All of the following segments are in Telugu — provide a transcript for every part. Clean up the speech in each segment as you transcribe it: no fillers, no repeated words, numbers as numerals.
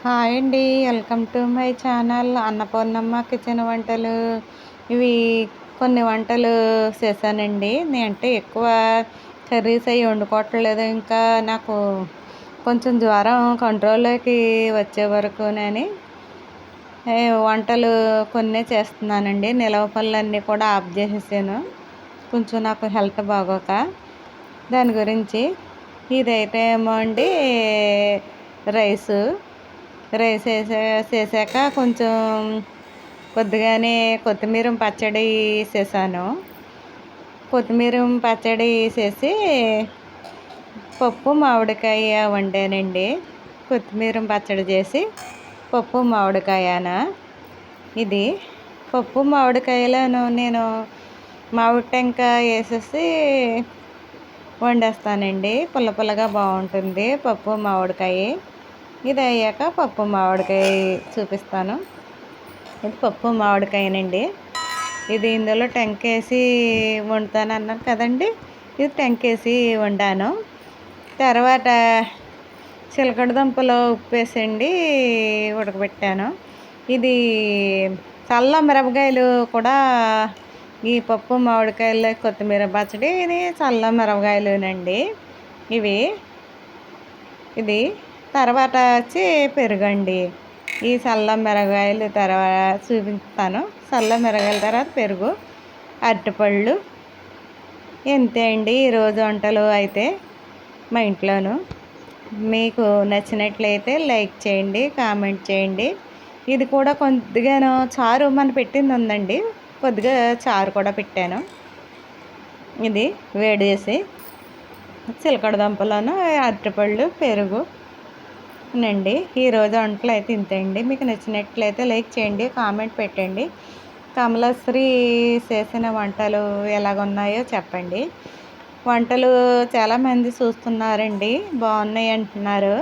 హాయ్ అండి. Welcome to my channel Annapurnamma kitchen వంటలు. ఇవి కొన్ని వంటలు చేశానండి. అంటే ఎక్కువ కర్రీస్ అవి వండుకోవట్లేదు. ఇంకా నాకు కొంచెం జ్వరం కంట్రోల్లోకి వచ్చే వరకునని వంటలు కొన్నే చేస్తున్నానండి. నిలవ పనులన్నీ కూడా ఆఫ్ చేసేసాను. కొంచెం నాకు హెల్త్ బాగోక దాని గురించి. ఇదైతే ఏమో అండి రైసు చేశాక కొంచెం కొద్దిగానే కొత్తిమీర పచ్చడి చేశాను. కొత్తిమీర పచ్చడి చేసి పప్పు మామిడికాయ వండానండి. కొత్తిమీర పచ్చడి చేసి పప్పు మామిడికాయన ఇది పప్పు మామిడికాయలను నేను మామిడి టెంకాయ వేసేసి వండేస్తానండి. పుల్ల పుల్లగా బాగుంటుంది పప్పు మామిడికాయ. ఇది అయ్యాక పప్పు మామిడికాయ చూపిస్తాను. ఇది పప్పు మామిడికాయనండి. ఇది ఇందులో టెంకేసి వండుతాను అన్నాను కదండి. ఇది టెంకేసి వండాను. తర్వాత చిలకడ దుంపలో ఉప్పు వేసండి ఉడకబెట్టాను. ఇది చల్ల మిరపకాయలు కూడా ఈ పప్పు మామిడికాయలు కొత్తిమీర పచ్చడి ఇది చల్ల మిరపకాయలునండి ఇది తర్వాత వచ్చి పెరుగండి. ఈ చల్ల మిరపకాయలు తర్వాత చూపిస్తాను. చల్ల మిరపకాయల తర్వాత పెరుగు, అరటిపళ్ళు. ఇంతే అండి ఈరోజు వంటలు అయితే మా ఇంట్లోను. మీకు నచ్చినట్లయితే లైక్ చేయండి, కామెంట్ చేయండి. ఇది కూడా కొద్దిగాను చారు మన పెట్టింది ఉందండి. కొద్దిగా చారు కూడా పెట్టాను. ఇది వేడి చేసి చిలకడ దుంపలను అరటిపళ్ళు పెరుగు నండి. ఈరోజు వంటలు అయితే ఇంతే అండి. మీకు నచ్చినట్లయితే లైక్ చేయండి, కామెంట్ పెట్టండి. కమలశ్రీ చేసిన వంటలు ఎలాగున్నాయో చెప్పండి. వంటలు చాలామంది చూస్తున్నారండి, బాగున్నాయి అంటున్నారు.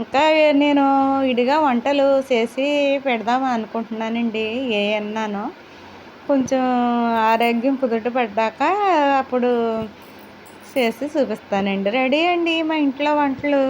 ఇంకా నేను విడిగా వంటలు చేసి పెడదాం అనుకుంటున్నానండి. అన్నాను కొంచెం ఆరోగ్యం కుదుట పడ్డాక అప్పుడు చేసి చూపిస్తానండి. రెడీ అండి మా ఇంట్లో వంటలు.